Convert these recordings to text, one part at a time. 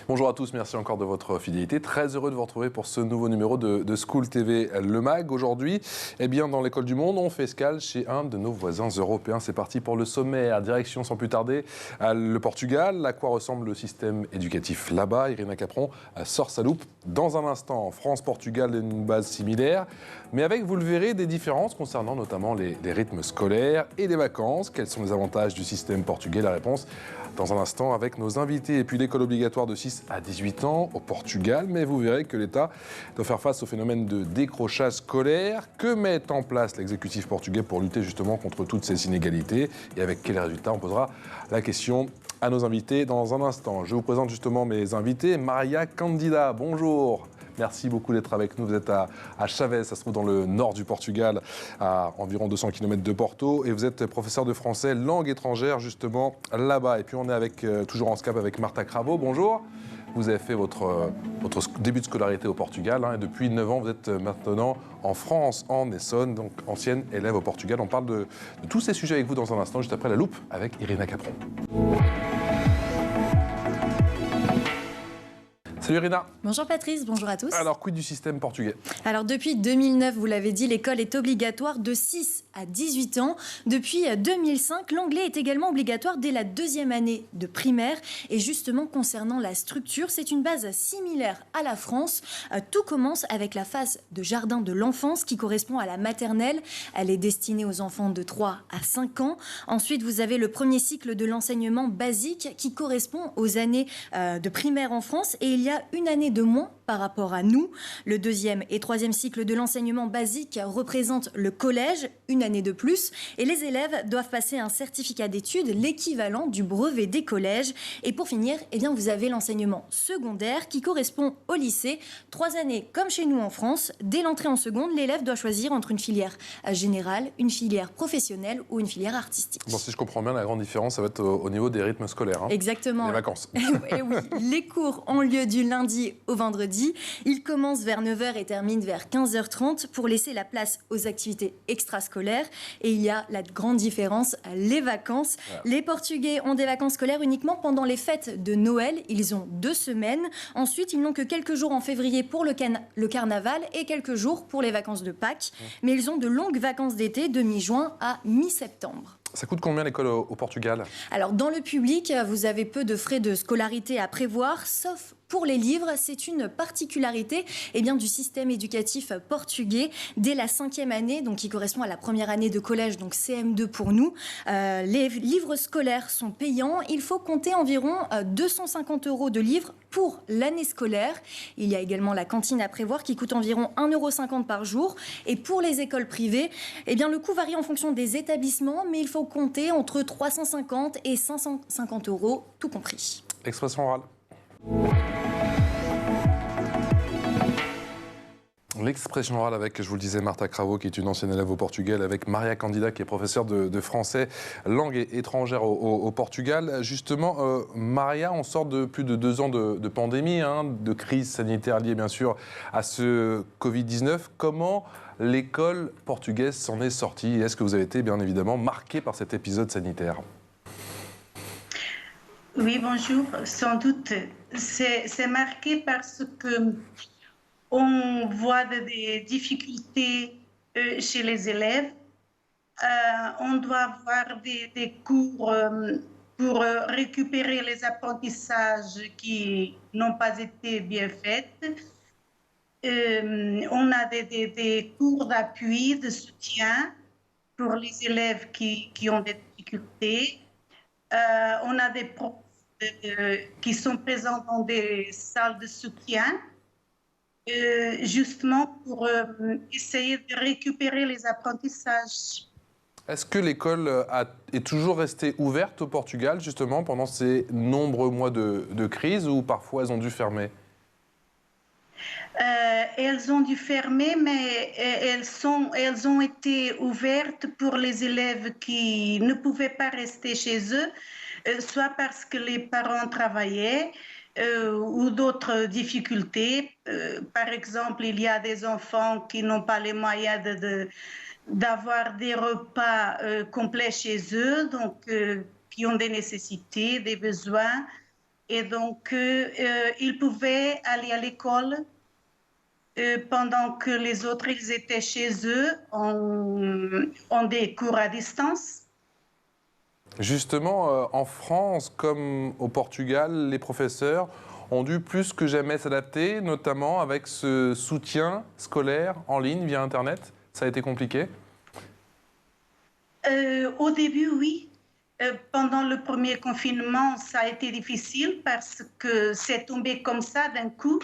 Bonjour à tous, merci encore de votre fidélité. Très heureux de vous retrouver pour ce nouveau numéro de School TV Le Mag. Aujourd'hui, dans l'école du monde, on fait escale chez un de nos voisins européens. C'est parti pour le sommaire. Direction sans plus tarder le Portugal. À quoi ressemble le système éducatif là-bas? Irina Capron sort sa loupe dans un instant. France-Portugal, une base similaire, mais avec, vous le verrez, des différences concernant notamment les rythmes scolaires et les vacances. Quels sont les avantages du système portugais? La réponse dans un instant avec nos invités. Et puis l'école obligatoire de 6 à 18 ans au Portugal. Mais vous verrez que l'État doit faire face au phénomène de décrochage scolaire. Que met en place l'exécutif portugais pour lutter justement contre toutes ces inégalités? Et avec quels résultats? On posera la question à nos invités dans un instant. Je vous présente justement mes invités. Maria Candida, bonjour. Merci beaucoup d'être avec nous. Vous êtes à Chaves, ça se trouve dans le nord du Portugal, à environ 200 km de Porto. Et vous êtes professeur de français, langue étrangère, justement, là-bas. Et puis on est avec, toujours en Skype avec Marta Cravo. Bonjour. Vous avez fait votre début de scolarité au Portugal. Et depuis 9 ans, vous êtes maintenant en France, en Essonne, donc ancienne élève au Portugal. On parle de tous ces sujets avec vous dans un instant, juste après la loupe, avec Irina Capron. Salut Irina. Bonjour Patrice, bonjour à tous. Alors, quid du système portugais? Alors depuis 2009, vous l'avez dit, l'école est obligatoire de 6 à 18 ans. Depuis 2005, l'anglais est également obligatoire dès la deuxième année de primaire. Et justement, concernant la structure, c'est une base similaire à la France. Tout commence avec la phase de jardin de l'enfance qui correspond à la maternelle. Elle est destinée aux enfants de 3 à 5 ans. Ensuite, vous avez le premier cycle de l'enseignement basique qui correspond aux années de primaire en France. Et il y a une année de moins par rapport à nous. Le deuxième et troisième cycle de l'enseignement basique représente le collège, une année de plus, et les élèves doivent passer un certificat d'études, l'équivalent du brevet des collèges. Et pour finir, vous avez l'enseignement secondaire qui correspond au lycée. 3 années comme chez nous en France. Dès l'entrée en seconde, l'élève doit choisir entre une filière générale, une filière professionnelle ou une filière artistique. Bon, si je comprends bien, la grande différence, ça va être au niveau des rythmes scolaires. Exactement. Les vacances. Et oui, les cours ont lieu du lundi au vendredi. Ils commencent vers 9h et terminent vers 15h30 pour laisser la place aux activités extrascolaires. Et il y a la grande différence, les vacances. Voilà. Les Portugais ont des vacances scolaires uniquement pendant les fêtes de Noël. Ils ont 2 semaines. Ensuite, ils n'ont que quelques jours en février pour le carnaval et quelques jours pour les vacances de Pâques. Mais ils ont de longues vacances d'été de mi-juin à mi-septembre. Ça coûte combien l'école au Portugal? Alors, dans le public, vous avez peu de frais de scolarité à prévoir, sauf pour les livres. C'est une particularité du système éducatif portugais. Dès la 5e année, donc qui correspond à la première année de collège, donc CM2 pour nous, les livres scolaires sont payants. Il faut compter environ 250 € de livres pour l'année scolaire. Il y a également la cantine à prévoir qui coûte environ 1,50 € par jour. Et pour les écoles privées, le coût varie en fonction des établissements, mais il faut compter entre 350 et 550 €, tout compris. Expression orale. L'expression orale avec, je vous le disais, Marta Cravo, qui est une ancienne élève au Portugal, avec Maria Candida, qui est professeure de français, langue étrangère au Portugal. Justement, Maria, on sort de plus de 2 ans de pandémie, de crise sanitaire liée bien sûr à ce Covid-19. Comment l'école portugaise s'en est sortie? Est-ce que vous avez été bien évidemment marqué par cet épisode sanitaire? Oui, bonjour. Sans doute, c'est marqué parce que on voit des difficultés chez les élèves. On doit avoir des cours pour récupérer les apprentissages qui n'ont pas été bien faits. On a des cours d'appui, de soutien pour les élèves qui ont des difficultés. On a des profs qui sont présents dans des salles de soutien, justement pour essayer de récupérer les apprentissages. Est-ce que l'école est toujours restée ouverte au Portugal, justement, pendant ces nombreux mois de crise, ou parfois elles ont dû fermer? Elles ont dû fermer, mais elles ont été ouvertes pour les élèves qui ne pouvaient pas rester chez eux, soit parce que les parents travaillaient, ou d'autres difficultés. Par exemple, il y a des enfants qui n'ont pas les moyens d'avoir des repas complets chez eux, donc qui ont des nécessités, des besoins. Et donc, ils pouvaient aller à l'école pendant que les autres, ils étaient chez eux en des cours à distance. Justement, en France comme au Portugal, les professeurs ont dû plus que jamais s'adapter, notamment avec ce soutien scolaire en ligne via Internet. Ça a été compliqué? Au début, oui. Pendant le premier confinement, ça a été difficile parce que c'est tombé comme ça d'un coup.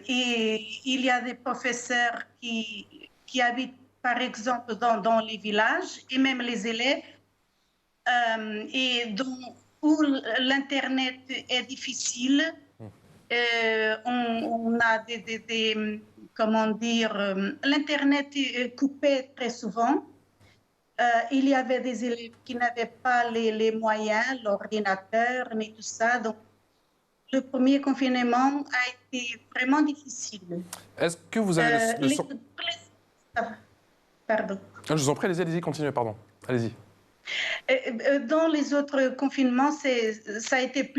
Et il y a des professeurs qui habitent, par exemple, dans les villages, et même les élèves, et où l'Internet est difficile. On a comment dire, l'Internet est coupé très souvent. Il y avait des élèves qui n'avaient pas les moyens, l'ordinateur, ni tout ça. Donc, le premier confinement a été vraiment difficile. Est-ce que vous avez Pardon. Je vous en prie, allez-y, continuez, pardon. Allez-y. Dans les autres confinements, ça a été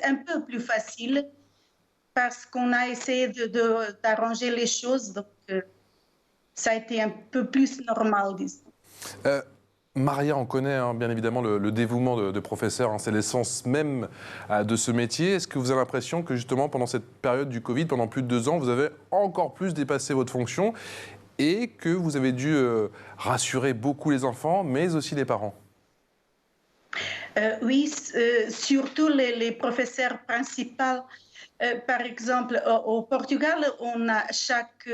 un peu plus facile parce qu'on a essayé d'arranger les choses. Donc, ça a été un peu plus normal, disons. Maria, on connaît bien évidemment le dévouement de professeurs, c'est l'essence même de ce métier. Est-ce que vous avez l'impression que justement pendant cette période du Covid, pendant plus de 2 ans, vous avez encore plus dépassé votre fonction et que vous avez dû rassurer beaucoup les enfants, mais aussi les parents? Oui, surtout les professeurs principaux. Par exemple, au Portugal, on a chaque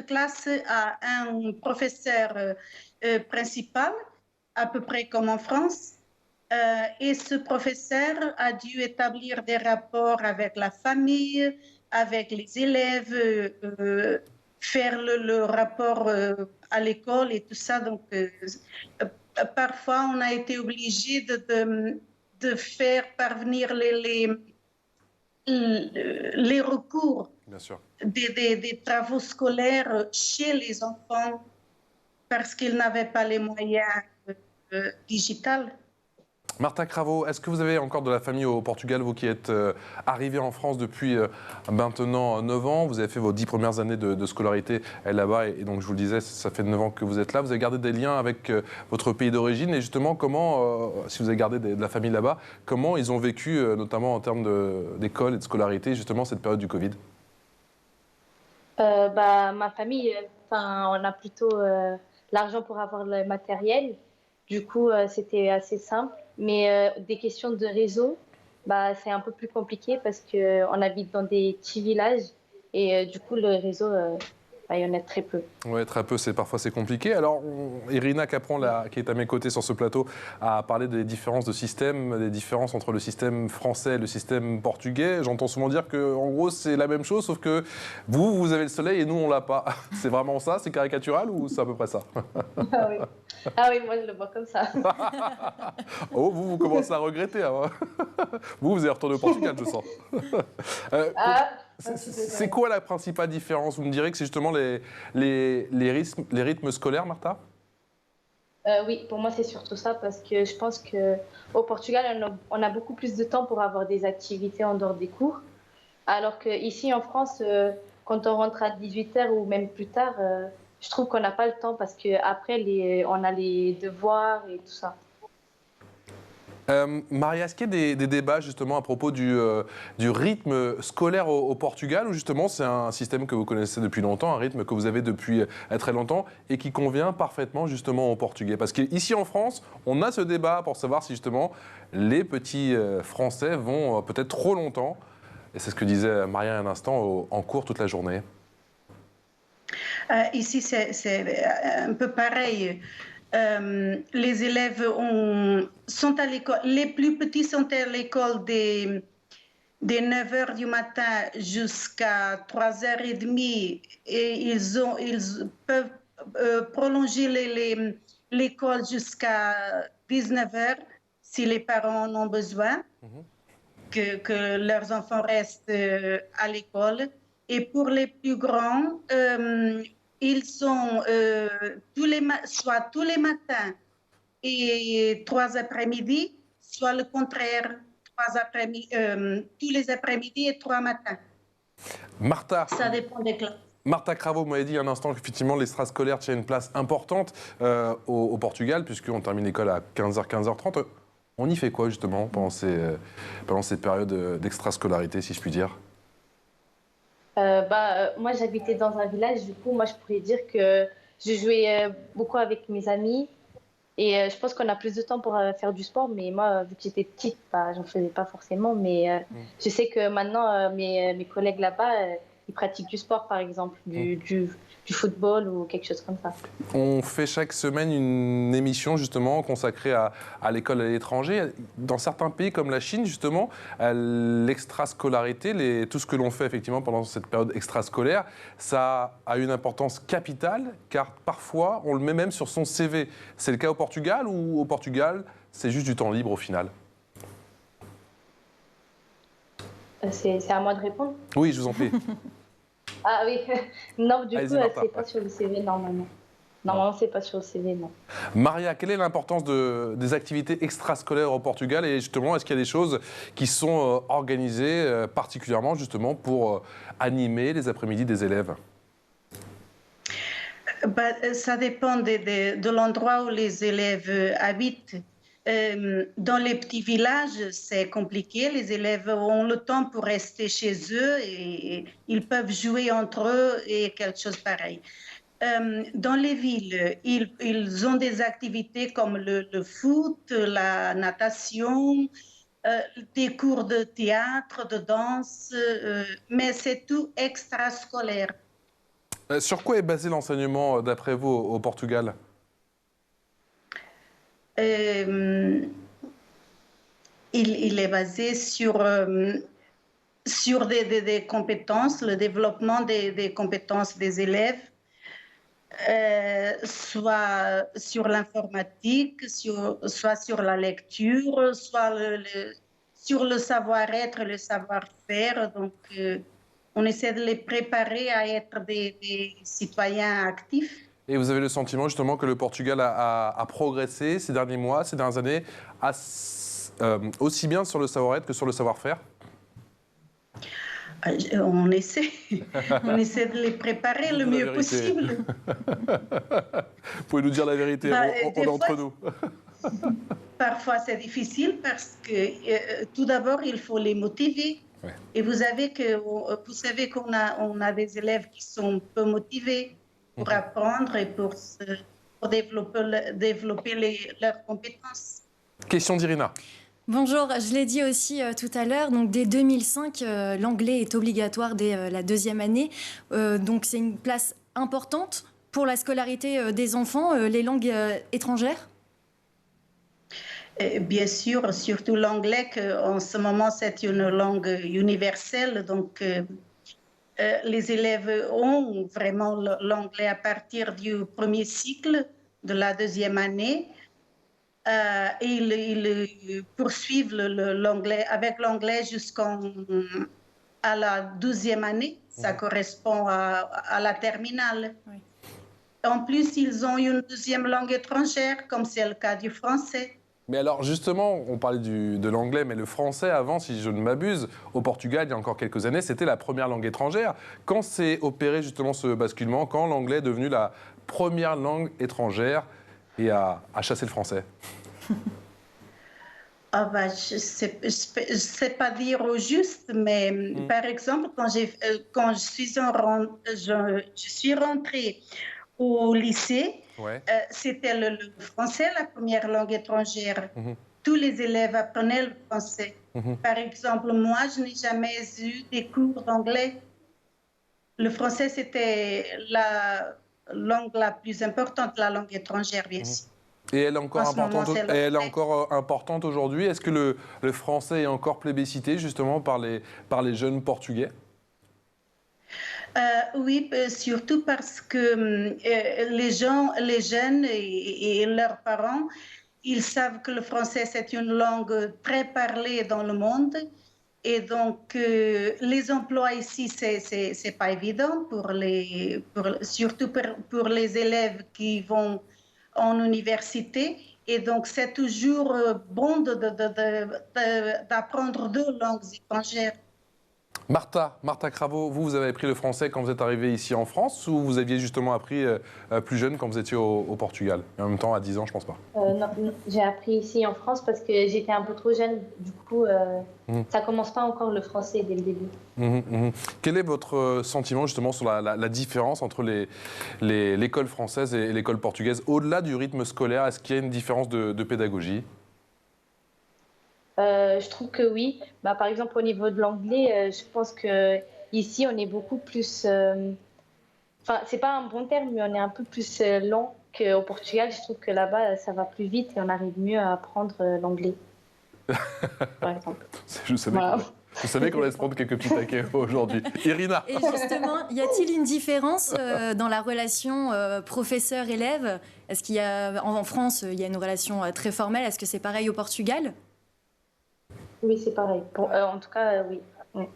classe a un professeur principal, à peu près comme en France. Et ce professeur a dû établir des rapports avec la famille, avec les élèves, faire le rapport à l'école et tout ça. Donc, parfois, on a été obligé de faire parvenir les recours des travaux scolaires chez les enfants parce qu'ils n'avaient pas les moyens digitaux. Marta Cravo, est-ce que vous avez encore de la famille au Portugal, vous qui êtes arrivée en France depuis maintenant 9 ans? Vous avez fait vos 10 premières années de scolarité là-bas et donc je vous le disais, ça fait 9 ans que vous êtes là. Vous avez gardé des liens avec votre pays d'origine et justement comment, si vous avez gardé de la famille là-bas, comment ils ont vécu, notamment en termes d'école et de scolarité, justement cette période du Covid? Ma famille, on a plutôt l'argent pour avoir le matériel. Du coup, c'était assez simple. Mais des questions de réseau, c'est un peu plus compliqué parce qu'on habite dans des petits villages et du coup, le réseau, il y en a très peu. Oui, très peu, parfois c'est compliqué. Alors, Irina Capron, qui est à mes côtés sur ce plateau, a parlé des différences de système, des différences entre le système français et le système portugais. J'entends souvent dire qu'en gros, c'est la même chose, sauf que vous avez le soleil et nous, on l'a pas. C'est vraiment ça? C'est caricatural ou c'est à peu près ça? Ah oui. Ah oui, moi je le vois comme ça. Oh, vous commencez à regretter. Hein. Vous allez retourner au Portugal, je sens. C'est quoi la principale différence? Vous me direz que c'est justement les rythmes scolaires, Martha? Oui, pour moi c'est surtout ça parce que je pense qu'au Portugal, on a beaucoup plus de temps pour avoir des activités en dehors des cours. Alors qu'ici en France, quand on rentre à 18h ou même plus tard, je trouve qu'on n'a pas le temps parce qu'après, on a les devoirs et tout ça. Maria, est-ce qu'il y a des débats justement à propos du rythme scolaire au Portugal ou justement c'est un système que vous connaissez depuis longtemps, un rythme que vous avez depuis très longtemps et qui convient parfaitement justement aux Portugais? Parce qu'ici en France, on a ce débat pour savoir si justement les petits Français vont peut-être trop longtemps, et c'est ce que disait Maria un instant, en cours toute la journée. Ici, c'est un peu pareil. Les élèves sont à l'école, les plus petits sont à l'école des 9h du matin jusqu'à 3h30 et ils peuvent prolonger l'école jusqu'à 19h si les parents en ont besoin, que leurs enfants restent à l'école. Et pour les plus grands, ils sont soit tous les matins et 3 après-midi, soit le contraire, tous les après-midi et 3 matins. Martha. Ça dépend des classes. Martha Cravo, vous m'avez dit un instant qu'effectivement l'extrascolaire tient une place importante au Portugal, puisqu'on termine l'école à 15h, 15h30. On y fait quoi justement pendant ces périodes d'extrascolarité, si je puis dire? Moi, j'habitais dans un village, du coup, moi, je pourrais dire que je jouais beaucoup avec mes amis. Et je pense qu'on a plus de temps pour faire du sport, mais moi, vu que j'étais petite, j'en faisais pas forcément. Mais je sais que maintenant, mes collègues là-bas, ils pratiquent du sport, par exemple, du football ou quelque chose comme ça. On fait chaque semaine une émission justement consacrée à l'école à l'étranger. Dans certains pays comme la Chine, justement, l'extrascolarité, tout ce que l'on fait effectivement pendant cette période extrascolaire, ça a une importance capitale, car parfois on le met même sur son CV. C'est le cas au Portugal, ou au Portugal, c'est juste du temps libre au final? C'est à moi de répondre? Oui, je vous en prie. Ah oui, non, du coup, Martha. c'est pas sur le CV normalement. Normalement, c'est pas sur le CV, non. Maria, quelle est l'importance des activités extrascolaires au Portugal, et justement, est-ce qu'il y a des choses qui sont organisées particulièrement justement pour animer les après-midi des élèves? Ça dépend de l'endroit où les élèves habitent. Dans les petits villages, c'est compliqué. Les élèves ont le temps pour rester chez eux et ils peuvent jouer entre eux et quelque chose pareil. Dans les villes, ils ont des activités comme le foot, la natation, des cours de théâtre, de danse, mais c'est tout extrascolaire. Sur quoi est basé l'enseignement, d'après vous, au Portugal? Il est basé sur des compétences, le développement des compétences des élèves, soit sur l'informatique, soit sur la lecture, soit sur le savoir-être, le savoir-faire. Donc, on essaie de les préparer à être des citoyens actifs. Et vous avez le sentiment justement que le Portugal a progressé ces derniers mois, ces dernières années, aussi bien sur le savoir-être que sur le savoir-faire? On essaie de les préparer le mieux possible. Vous pouvez nous dire la vérité, on est entre nous. Parfois, c'est difficile parce que tout d'abord, il faut les motiver. Ouais. Et vous savez qu'on a des élèves qui sont peu motivés pour apprendre et pour développer leurs compétences. Question d'Irina. Bonjour, je l'ai dit aussi tout à l'heure, donc dès 2005, l'anglais est obligatoire dès la deuxième année. Donc c'est une place importante pour la scolarité des enfants, les langues étrangères? Bien sûr, surtout l'anglais, en ce moment c'est une langue universelle, donc les élèves ont vraiment l'anglais à partir du premier cycle de la deuxième année. Et ils poursuivent l'anglais, avec l'anglais jusqu'à la 12e année. Ça correspond à la terminale. Oui. En plus, ils ont une deuxième langue étrangère, comme c'est le cas du français. Mais alors, justement, on parlait de l'anglais, mais le français, avant, si je ne m'abuse, au Portugal, il y a encore quelques années, c'était la première langue étrangère. Quand s'est opéré justement ce basculement, quand l'anglais est devenu la première langue étrangère et à chasser le français? Je ne sais pas dire au juste, mais par exemple, quand je suis rentrée au lycée, ouais. C'était le français, la première langue étrangère. Tous les élèves apprenaient le français. Par exemple, moi, je n'ai jamais eu des cours d'anglais. Le français, c'était la langue la plus importante, la langue étrangère, bien sûr. Et elle est encore importante aujourd'hui. Est-ce que le français est encore plébiscité justement par les jeunes Portugais? Oui, surtout parce que les jeunes et leurs parents, ils savent que le français c'est une langue très parlée dans le monde. Et donc, les emplois ici, c'est pas évident, surtout pour les élèves qui vont en université. Et donc, c'est toujours bon d'apprendre 2 langues étrangères. Martha Cravo, vous avez appris le français quand vous êtes arrivée ici en France ou vous aviez justement appris plus jeune quand vous étiez au Portugal? Et en même temps, à 10 ans, je pense pas. Non, j'ai appris ici en France parce que j'étais un peu trop jeune. Du coup, ça commence pas encore le français dès le début. Quel est votre sentiment justement sur la différence entre l'école française et l'école portugaise? Au-delà du rythme scolaire, est-ce qu'il y a une différence de pédagogie? Je trouve que oui. Par exemple, au niveau de l'anglais, je pense que ici, on est beaucoup plus. Enfin, c'est pas un bon terme, mais on est un peu plus lent qu'au Portugal. Je trouve que là-bas, ça va plus vite et on arrive mieux à apprendre l'anglais. Par exemple. Je savais qu'on allait se prendre quelques petits taquets aujourd'hui. Irina. Et justement, y a-t-il une différence dans la relation professeur-élève? Est-ce qu'il y a, en France, il y a une relation très formelle? Est-ce que c'est pareil au Portugal? Oui, c'est pareil. En tout cas, oui. Ouais.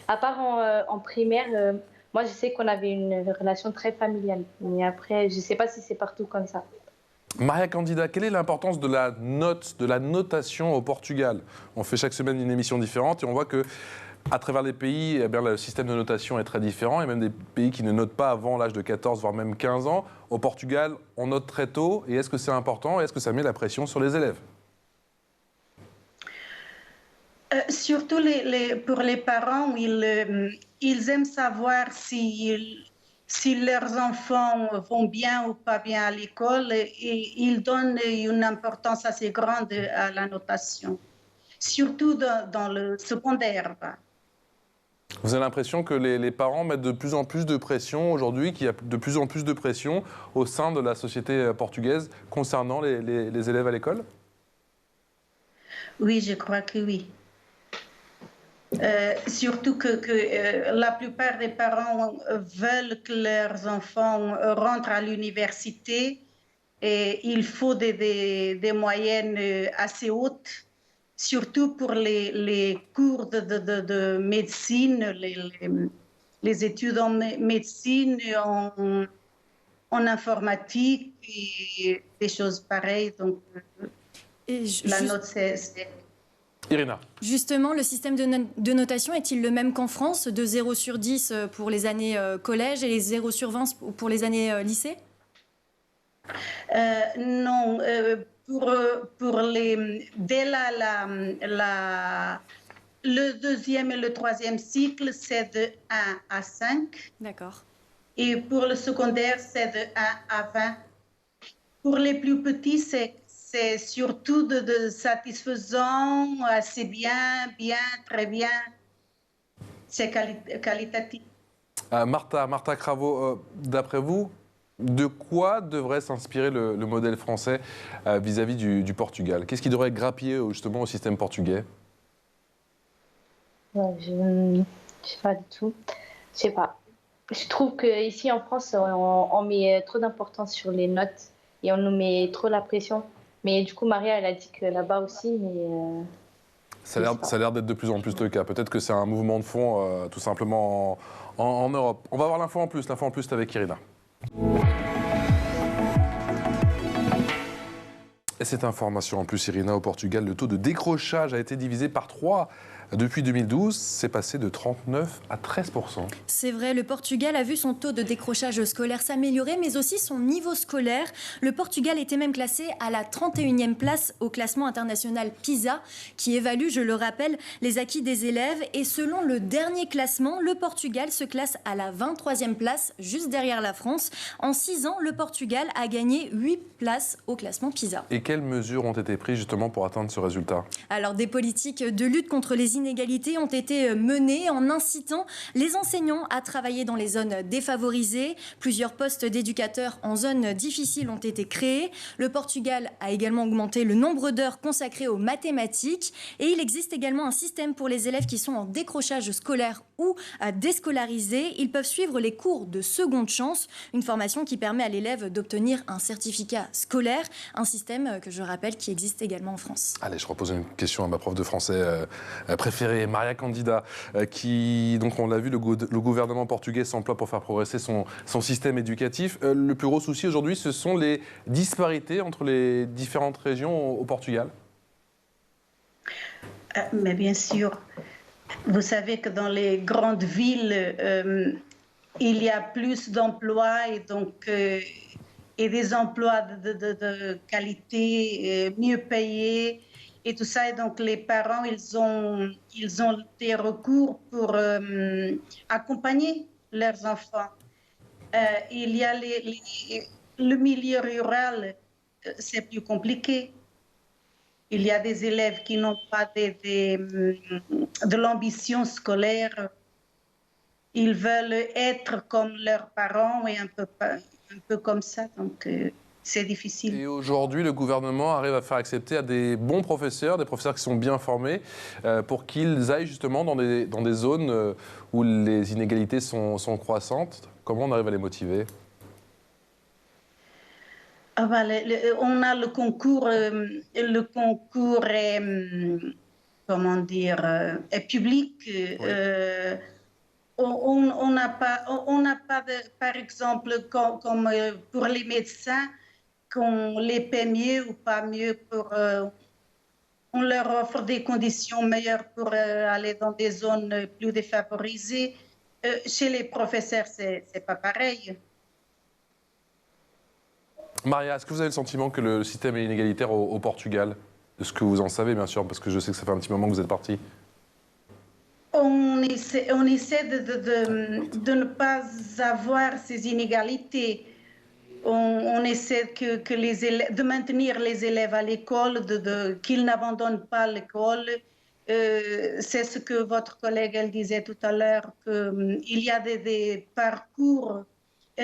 À part en primaire, moi, je sais qu'on avait une relation très familiale. Mais après, je ne sais pas si c'est partout comme ça. Maria Candida, quelle est l'importance de la note, de la notation au Portugal? On fait chaque semaine une émission différente et on voit que à travers les pays, eh bien, le système de notation est très différent. Il y a même des pays qui ne notent pas avant l'âge de 14, voire même 15 ans. Au Portugal, on note très tôt. Et est-ce que c'est important et est-ce que ça met la pression sur les élèves? Surtout pour les parents, ils aiment savoir si leurs enfants vont bien ou pas bien à l'école et ils donnent une importance assez grande à la notation, surtout dans le secondaire. Vous avez l'impression que les parents mettent de plus en plus de pression aujourd'hui, qu'il y a de plus en plus de pression au sein de la société portugaise concernant les élèves à l'école? Oui, je crois que oui. Surtout que la plupart des parents veulent que leurs enfants rentrent à l'université et il faut des moyennes assez hautes, surtout pour les cours de médecine, les études en médecine, en informatique et des choses pareilles. Donc, la note, c'est... Irina. Justement, le système de notation est-il le même qu'en France, de 0 sur 10 pour les années collège et les 0 sur 20 pour les années lycée? Non, dès le deuxième et le troisième cycle, c'est de 1 à 5. D'accord. Et pour le secondaire, c'est de 1 à 20. Pour les plus petits, c'est surtout de satisfaisant, assez bien, très bien. C'est qualitatif. Martha Cravo, d'après vous, de quoi devrait s'inspirer le modèle français vis-à-vis du Portugal? Qu'est-ce qui devrait grappiller justement au système portugais? Je ne sais pas du tout. Je sais pas. Je trouve qu'ici en France, on met trop d'importance sur les notes et on nous met trop la pression. Mais du coup, Maria, elle a dit que là-bas aussi, mais... Ça a l'air d'être de plus en plus le cas. Peut-être que c'est un mouvement de fond, tout simplement, en Europe. On va voir l'info en plus. L'info en plus, c'est avec Irina. Et cette information en plus, Irina, au Portugal, le taux de décrochage a été divisé par 3. Depuis 2012, c'est passé de 39 à 13%. C'est vrai, le Portugal a vu son taux de décrochage scolaire s'améliorer, mais aussi son niveau scolaire. Le Portugal était même classé à la 31e place au classement international PISA, qui évalue, je le rappelle, les acquis des élèves. Et selon le dernier classement, le Portugal se classe à la 23e place, juste derrière la France. En 6 ans, le Portugal a gagné 8 places au classement PISA. Et quelles mesures ont été prises justement pour atteindre ce résultat? Alors, des politiques de lutte contre les inégalités ont été menées en incitant les enseignants à travailler dans les zones défavorisées. Plusieurs postes d'éducateurs en zones difficiles ont été créés. Le Portugal a également augmenté le nombre d'heures consacrées aux mathématiques. Et il existe également un système pour les élèves qui sont en décrochage scolaire ou déscolarisés, ils peuvent suivre les cours de seconde chance, une formation qui permet à l'élève d'obtenir un certificat scolaire, un système que je rappelle qui existe également en France. Allez, je repose une question à ma prof de français préférée, Maria Candida, qui, donc on l'a vu, le gouvernement portugais s'emploie pour faire progresser son système éducatif. Le plus gros souci aujourd'hui, ce sont les disparités entre les différentes régions au Portugal. Mais bien sûr, vous savez que dans les grandes villes, il y a plus d'emplois et donc et des emplois de qualité mieux payés et tout ça. Et donc les parents, ils ont des recours pour accompagner leurs enfants. Il y a le milieu rural, c'est plus compliqué. Il y a des élèves qui n'ont pas de l'ambition scolaire. Ils veulent être comme leurs parents et un peu comme ça, donc c'est difficile. Et aujourd'hui, le gouvernement arrive à faire accepter à des bons professeurs, des professeurs qui sont bien formés, pour qu'ils aillent justement dans des zones où les inégalités sont croissantes. Comment on arrive à les motiver ? On a le concours est, comment dire, est public. Oui. On n'a pas par exemple, comme pour les médecins, qu'on les paie mieux ou pas mieux. On leur offre des conditions meilleures pour aller dans des zones plus défavorisées. Chez les professeurs, c'est pas pareil. Maria, est-ce que vous avez le sentiment que le système est inégalitaire au Portugal ? De ce que vous en savez, bien sûr, parce que je sais que ça fait un petit moment que vous êtes parti. On essaie de ne pas avoir ces inégalités. On essaie de maintenir les élèves à l'école, qu'ils n'abandonnent pas l'école. C'est ce que votre collègue elle disait tout à l'heure, qu'il y a des parcours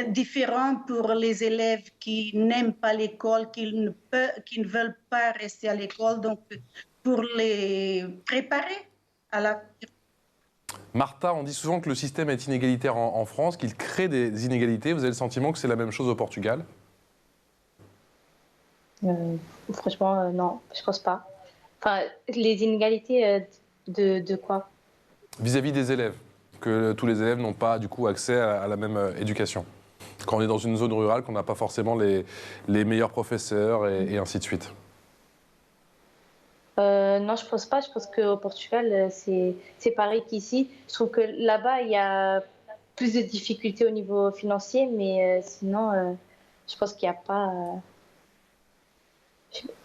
différents pour les élèves qui n'aiment pas l'école, qui ne veulent pas rester à l'école, donc pour les préparer à la... Martha, on dit souvent que le système est inégalitaire en France, qu'il crée des inégalités. Vous avez le sentiment que c'est la même chose au Portugal ? Franchement, non, je pense pas. Enfin, les inégalités de quoi ? Vis-à-vis des élèves, que tous les élèves n'ont pas du coup accès à la même éducation. Quand on est dans une zone rurale, qu'on n'a pas forcément les meilleurs professeurs et ainsi de suite. Non, je pense pas. Je pense qu'au Portugal, c'est pareil qu'ici. Je trouve que là-bas, il y a plus de difficultés au niveau financier, mais sinon, je pense qu'il n'y a pas...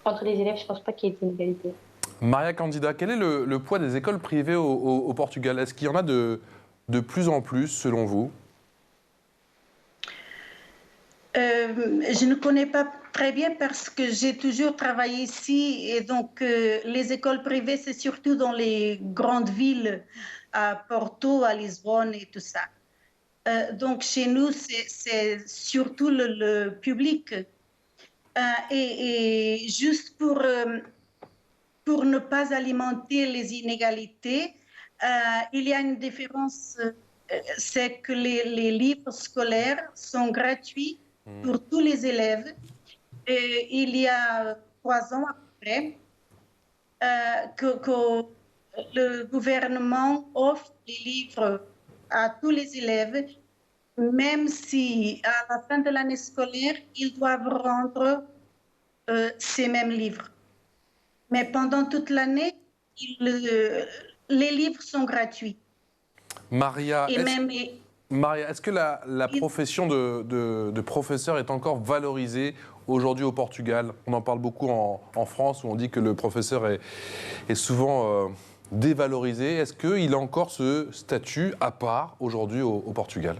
entre les élèves, je pense pas qu'il y ait d'inégalité. Maria Candida, quel est le poids des écoles privées au Portugal ? Est-ce qu'il y en a de plus en plus, selon vous ? Je ne connais pas très bien parce que j'ai toujours travaillé ici et donc les écoles privées, c'est surtout dans les grandes villes, à Porto, à Lisbonne et tout ça. Donc chez nous, c'est surtout le public. Et juste pour ne pas alimenter les inégalités, il y a une différence, c'est que les livres scolaires sont gratuits pour tous les élèves. Et il y a 3 ans à peu près que le gouvernement offre les livres à tous les élèves, même si à la fin de l'année scolaire, ils doivent rendre ces mêmes livres. Mais pendant toute l'année, les livres sont gratuits. Maria, est-ce que la profession de professeur est encore valorisée aujourd'hui au Portugal ? On en parle beaucoup en France, où on dit que le professeur est souvent dévalorisé. Est-ce qu'il a encore ce statut à part aujourd'hui au Portugal ?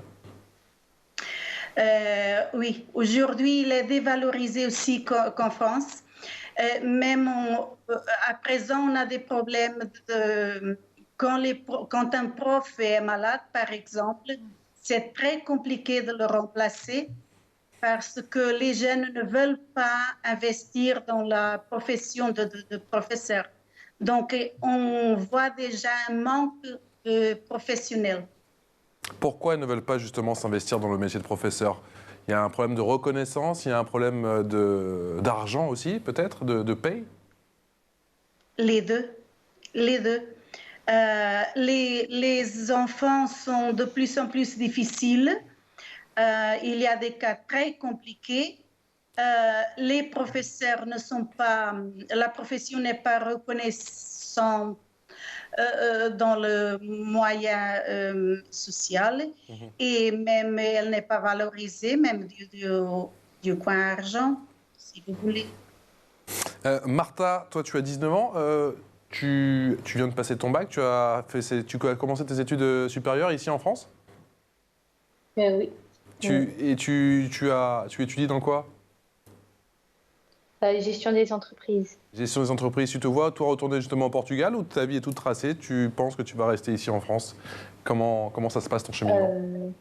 Oui, aujourd'hui, il est dévalorisé aussi qu'en France. Même à présent, on a des problèmes quand un prof est malade, par exemple, c'est très compliqué de le remplacer parce que les jeunes ne veulent pas investir dans la profession de professeur. Donc, on voit déjà un manque professionnelle. Pourquoi elles ne veulent pas justement s'investir dans le métier de professeur? Il y a un problème de reconnaissance, il y a un problème d'argent aussi, peut-être, de paye? Les deux. Les deux. Les enfants sont de plus en plus difficiles. Il y a des cas très compliqués. Les professeurs ne sont pas, la profession n'est pas reconnaissante dans le moyen social et même elle n'est pas valorisée, même du coin argent, si vous voulez. Martha, toi tu as 19 ans, tu viens de passer ton bac, tu as commencé tes études supérieures ici en France? Oui. Et tu étudies dans quoi? Gestion des entreprises. Gestion des entreprises, tu te vois, toi, retourner justement au Portugal ou ta vie est toute tracée? Tu penses que tu vas rester ici en France? Comment ça se passe ton cheminement?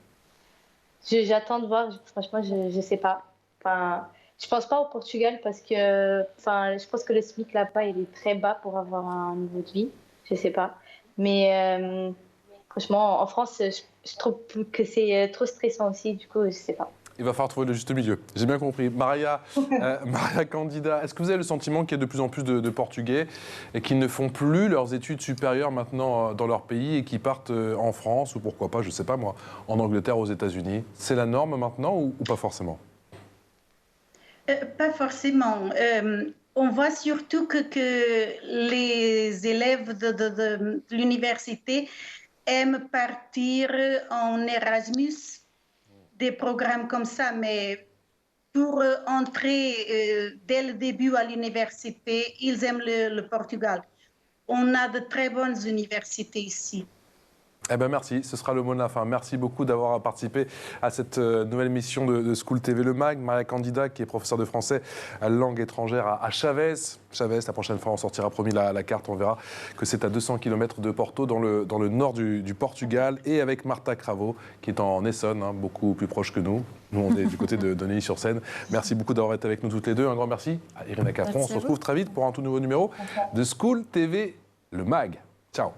J'attends de voir, franchement, je ne sais pas. Enfin, je pense pas au Portugal parce que je pense que le SMIC là-bas, il est très bas pour avoir un niveau de vie. Je sais pas. Mais franchement, en France, je trouve que c'est trop stressant aussi. Du coup, je sais pas. Il va falloir trouver le juste milieu. J'ai bien compris. Maria Candida, est-ce que vous avez le sentiment qu'il y a de plus en plus de Portugais et qui ne font plus leurs études supérieures maintenant dans leur pays et qui partent en France ou pourquoi pas, je ne sais pas moi, en Angleterre, aux États-Unis? C'est la norme maintenant ou pas forcément? Pas forcément. On voit surtout que les élèves de l'université aiment partir en Erasmus, des programmes comme ça, mais pour entrer dès le début à l'université, ils aiment le Portugal. On a de très bonnes universités ici. Eh bien, merci. Ce sera le mot de la fin. Merci beaucoup d'avoir participé à cette nouvelle mission de School TV Le Mag. Maria Candida, qui est professeure de français à langue étrangère à Chaves. Chaves, la prochaine fois, on sortira promis la carte. On verra que c'est à 200 km de Porto, dans le nord du Portugal. Et avec Martha Cravo, qui est en Essonne, beaucoup plus proche que nous. Nous, on est du côté de Neuilly-sur-Seine. Merci beaucoup d'avoir été avec nous toutes les deux. Un grand merci à Irina Capron. On se retrouve très vite pour un tout nouveau numéro de School TV Le Mag. Ciao.